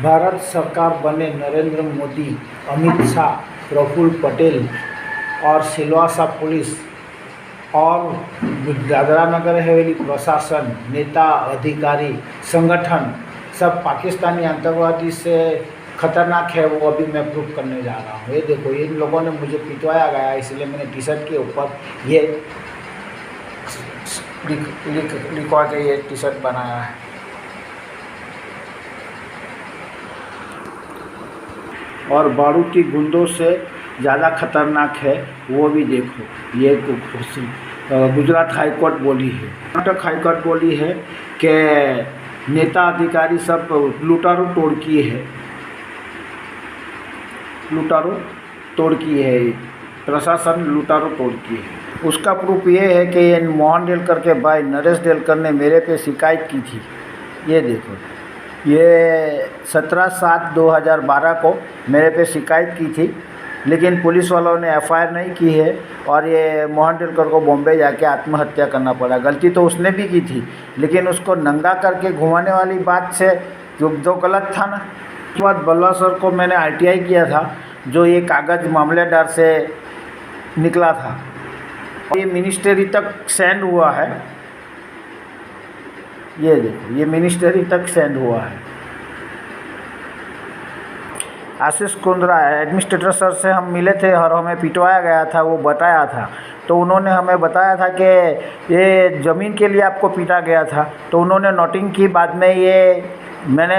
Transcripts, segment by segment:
भारत सरकार बने नरेंद्र मोदी, अमित शाह, प्रफुल्ल पटेल और सिलवासा पुलिस और दादरा नगर हवेली प्रशासन, नेता, अधिकारी, संगठन सब पाकिस्तानी आतंकवादी से खतरनाक है। वो अभी मैं प्रूव करने जा रहा हूँ। ये देखो, इन लोगों ने मुझे पिटवाया गया, इसलिए मैंने टी शर्ट के ऊपर ये लिखवा के ये टी शर्ट बनाया है। और बारूद की बूंदों से ज़्यादा खतरनाक है वो भी देखो। ये गुजरात हाई कोर्ट बोली है, कर्नाटक हाई कोर्ट बोली है कि नेता अधिकारी सब लुटारू टोड़की है, लुटारू टोड़की है, प्रशासन लुटारू टोड़की है। उसका प्रूफ ये है कि ये मोहन डेलकर के भाई नरेश डेलकर ने मेरे पे शिकायत की थी। ये देखो, ये 17/7/2012 को मेरे पे शिकायत की थी, लेकिन पुलिस वालों ने एफआईआर नहीं की है और ये मोहन डेलकर को बॉम्बे जाके आत्महत्या करना पड़ा। गलती तो उसने भी की थी, लेकिन उसको नंगा करके घुमाने वाली बात से जो गलत था ना। उसके बाद बल्ला सर को मैंने आरटीआई किया था, जो ये कागज़ मामलेदार से निकला था। ये मिनिस्ट्री तक सेंड हुआ है। ये देखो, ये मिनिस्ट्री तक सेंड हुआ है। आशीष कुंद्रा एडमिनिस्ट्रेटर सर से हम मिले थे और हमें पिटवाया गया था, वो बताया था। तो उन्होंने हमें बताया था कि ये ज़मीन के लिए आपको पीटा गया था। तो उन्होंने नोटिंग की। बाद में ये मैंने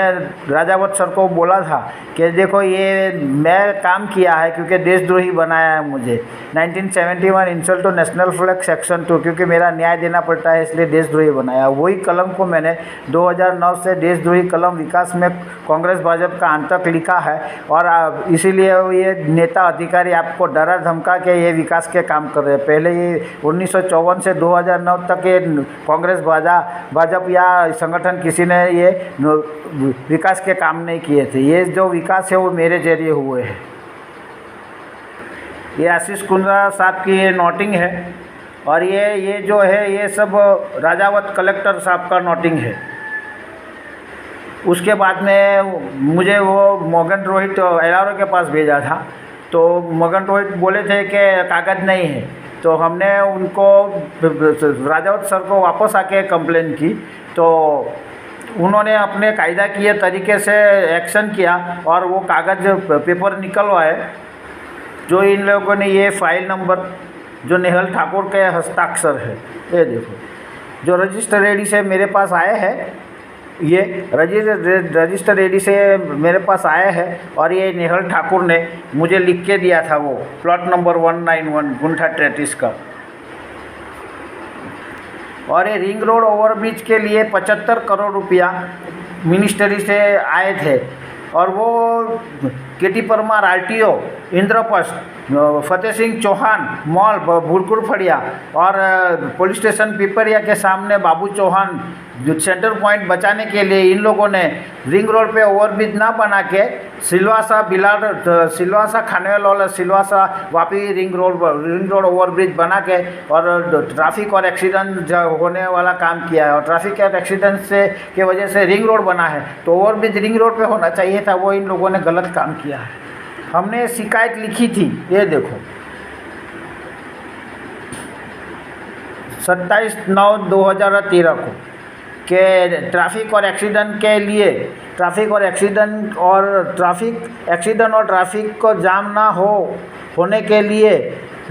राजावत सर को बोला था कि देखो, ये मैं काम किया है क्योंकि देशद्रोही बनाया है मुझे। 1971 insult to national flag section 2, क्योंकि मेरा न्याय देना पड़ता है इसलिए देशद्रोही बनाया। वही कलम को मैंने 2009 से देशद्रोही कलम विकास में कांग्रेस भाजपा का आतंक लिखा है। और इसीलिए ये नेता अधिकारी आपको डरा धमका के ये विकास के काम कर रहे हैं। पहले ये 1954 से 2009 तक ये कांग्रेस भाजपा या संगठन किसी ने ये विकास के काम नहीं किए थे। ये जो विकास है वो मेरे जरिए हुए हैं। ये आशीष कुंद्रा साहब की ये नोटिंग है और ये जो है ये सब राजावत कलेक्टर साहब का नोटिंग है। उसके बाद में मुझे वो मगन रोहित एलआरओ के पास भेजा था। तो मगन रोहित बोले थे कि कागज़ नहीं है। तो हमने उनको राजावत सर को वापस आके कंप्लेन की। तो उन्होंने अपने कायदा किए तरीके से एक्शन किया और वो कागज़ पेपर निकलवाए। जो इन लोगों ने ये फाइल नंबर जो नेहल ठाकुर के हस्ताक्षर है, ये देखो, जो रजिस्टर रेडी से मेरे पास आए हैं, ये रजिस्टर रेडी से मेरे पास आए हैं और ये नेहल ठाकुर ने मुझे लिख के दिया था वो प्लॉट नंबर 191 गुंठा 33 का। और ये रिंग रोड ओवरब्रिज के लिए 75 करोड़ रुपया मिनिस्ट्री से आए थे। और वो केटी परमार आरटीओ, इंद्रप्रस्थ, फतेह सिंह चौहान मॉल भूलपुर फड़िया और पुलिस स्टेशन पिपरिया के सामने बाबू चौहान जो सेंटर पॉइंट बचाने के लिए इन लोगों ने रिंग रोड पे ओवरब्रिज ना बना के सिलवासा खानवेल वाला Silvassa Vapi ring road overbridge बना के और ट्रैफिक और एक्सीडेंट होने वाला काम किया है। और ट्रैफिक और एक्सीडेंट से के वजह से रिंग रोड बना है, तो ओवरब्रिज रिंग रोड पे होना चाहिए था। वो इन लोगों ने गलत काम किया है। हमने शिकायत लिखी थी, ये देखो, 27/9/2013 को के ट्रैफिक और एक्सीडेंट के लिए ट्रैफिक को जाम ना होने के लिए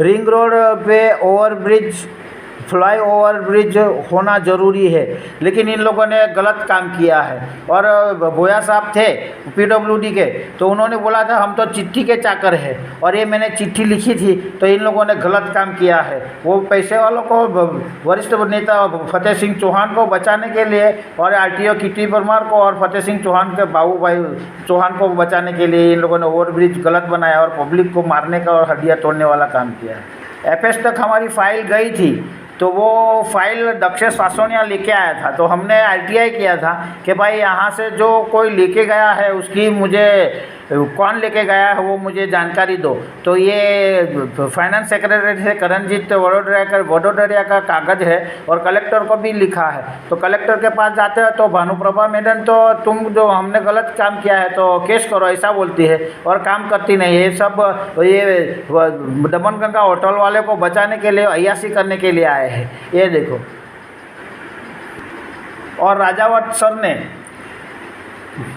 रिंग रोड पे ओवरब्रिज फ्लाई ओवर ब्रिज होना ज़रूरी है। लेकिन इन लोगों ने गलत काम किया है। और भोया साहब थे पीडब्ल्यूडी के, तो उन्होंने बोला था हम तो चिट्ठी के चाकर हैं, और ये मैंने चिट्ठी लिखी थी। तो इन लोगों ने गलत काम किया है। वो पैसे वालों को, वरिष्ठ नेता फतेह सिंह चौहान को बचाने के लिए और आरटीओ किटी परमार को और फतेह सिंह चौहान के बाबू भाई चौहान को बचाने के लिए इन लोगों ने ओवरब्रिज गलत बनाया और पब्लिक को मारने का और हड्डियाँ तोड़ने वाला काम किया है। एफएस तक हमारी फाइल गई थी, तो वो फाइल दक्षेश सासोनिया लेके आया था। तो हमने आरटीआई किया था कि भाई यहाँ से जो कोई लेके गया है उसकी मुझे कौन लेके गया है वो मुझे जानकारी दो। तो ये फाइनेंस सेक्रेटरी से करणजीत वडोदरिया का कागज़ है और कलेक्टर को भी लिखा है। तो कलेक्टर के पास जाते हैं तो भानुप्रभा मैडम तो तुम जो हमने गलत काम किया है तो केस करो ऐसा बोलती है और काम करती नहीं है। सब ये दमनगंगा होटल वाले को बचाने के लिए, अय्याशी करने के लिए आए हैं, ये देखो। और राजावत सर ने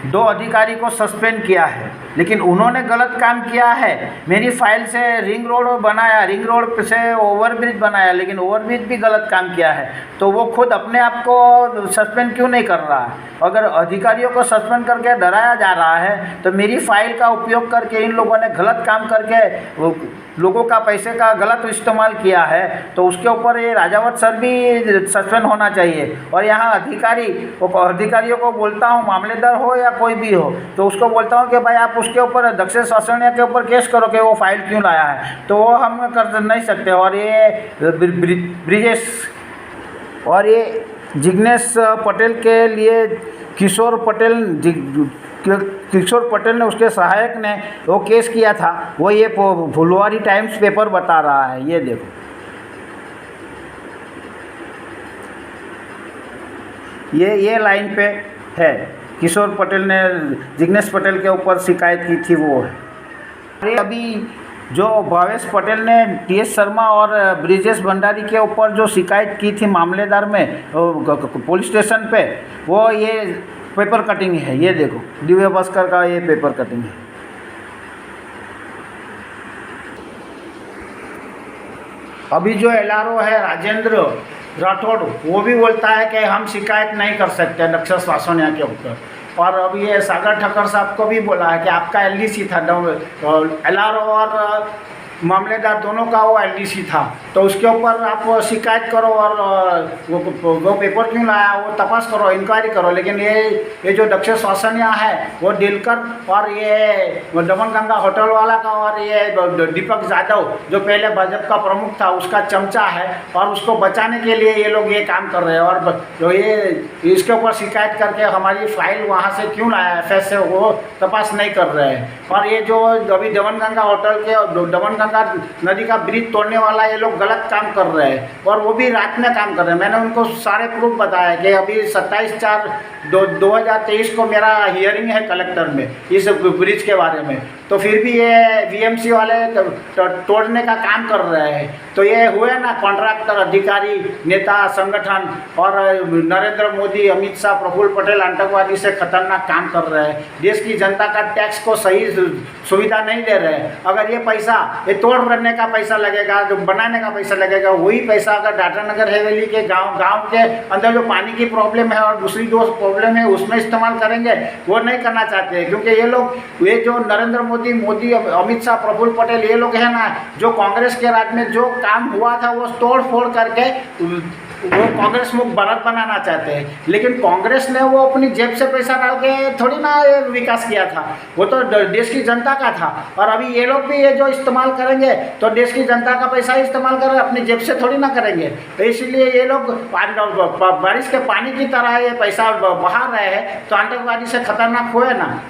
2 अधिकारी को सस्पेंड किया है, लेकिन उन्होंने गलत काम किया है। मेरी फाइल से रिंग रोड बनाया, रिंग रोड से ओवरब्रिज बनाया, लेकिन ओवरब्रिज भी गलत काम किया है। तो वो खुद अपने आप को सस्पेंड क्यों नहीं कर रहा है? अगर अधिकारियों को सस्पेंड करके डराया जा रहा है तो मेरी फाइल का उपयोग करके इन लोगों ने गलत काम करके लोगों का पैसे का गलत इस्तेमाल किया है, तो उसके ऊपर ये राजावत सर भी सस्पेंड होना चाहिए। और यहाँ अधिकारियों को बोलता हूँ, मामलेदार हो या कोई भी हो, तो उसको बोलता हूँ कि भाई आप उसके ऊपर दक्षिण सासनिया के ऊपर केस करो कि वो फाइल क्यों लाया है, तो वो हम कर नहीं सकते। और ये ब्रिजेश और ये जिग्नेश पटेल के लिए किशोर पटेल ने, उसके सहायक ने वो केस किया था, वो ये फुलवारी टाइम्स पेपर बता रहा है। ये देखो, ये लाइन पे है, किशोर पटेल ने जिग्नेश पटेल के ऊपर शिकायत की थी, वो है। अभी जो भावेश पटेल ने टीएस शर्मा और ब्रिजेश भंडारी के ऊपर जो शिकायत की थी मामलेदार में पुलिस स्टेशन पे, वो ये पेपर कटिंग है। ये देखो, दिव्य भास्कर का ये पेपर कटिंग है। अभी जो एलआरओ है राजेंद्र राठौड़, वो भी बोलता है कि हम शिकायत नहीं कर सकते दक्षिण सासनिया के ऊपर। और अभी ये सागर ठक्कर साहब को भी बोला है कि आपका एलडीसी था, एलआरओ और मामलेदार दोनों का वो एलडीसी था, तो उसके ऊपर आप शिकायत करो और वो पेपर क्यों लाया वो तपास करो, इंक्वायरी करो। लेकिन ये जो दक्षिण सासनिया है वो दिलकर और ये दमनगंगा होटल वाला का और ये दीपक यादव जो पहले भाजपा का प्रमुख था उसका चमचा है, और उसको बचाने के लिए ये लोग ये काम कर रहे हैं। और जो ये इसके ऊपर शिकायत करके हमारी फाइल वहाँ से क्यों लाया है फैस से, वो तपास नहीं कर रहे हैं। और ये जो अभी दमनगंगा होटल के दमनगंगा नदी का ब्रिज तोड़ने वाला ये लोग गलत काम कर रहे हैं, और वो भी रात में काम कर रहे हैं। मैंने उनको सारे प्रूफ बताया कि अभी 27/4/2023 को मेरा हियरिंग है कलेक्टर में इस ब्रिज के बारे में, तो फिर भी ये वीएमसी वाले तोड़ने का काम कर रहे हैं। तो ये हुए ना कॉन्ट्रैक्टर, अधिकारी, नेता, संगठन और नरेंद्र मोदी, अमित शाह, प्रफुल्ल पटेल आतंकवादी से खतरनाक काम कर रहे हैं। देश की जनता का टैक्स को सही सुविधा नहीं दे रहे हैं। अगर ये पैसा ये तोड़ करने का पैसा लगेगा, जो बनाने का पैसा लगेगा, वही पैसा अगर टाटानगर हवेली के गांव के अंदर जो पानी की प्रॉब्लम है और दूसरी जो प्रॉब्लम है उसमें इस्तेमाल करेंगे, वो नहीं करना चाहते हैं। क्योंकि ये जो नरेंद्र मोदी, अमित शाह, प्रफुल्ल पटेल, ये लोग हैं ना, जो कांग्रेस के राज में जो काम हुआ था वो तोड़ फोड़ करके वो कांग्रेस मुक्त भारत बनाना चाहते हैं। लेकिन कांग्रेस ने वो अपनी जेब से पैसा डाल के थोड़ी ना ये विकास किया था, वो तो देश की जनता का था। और अभी ये लोग भी ये जो इस्तेमाल करेंगे तो देश की जनता का पैसा ही इस्तेमाल कर अपनी जेब से थोड़ी ना करेंगे। तो इसलिए ये लोग बारिश के पानी की तरह ये पैसा बहा रहे हैं, तो आतंकवादी से खतरनाक हुए ना।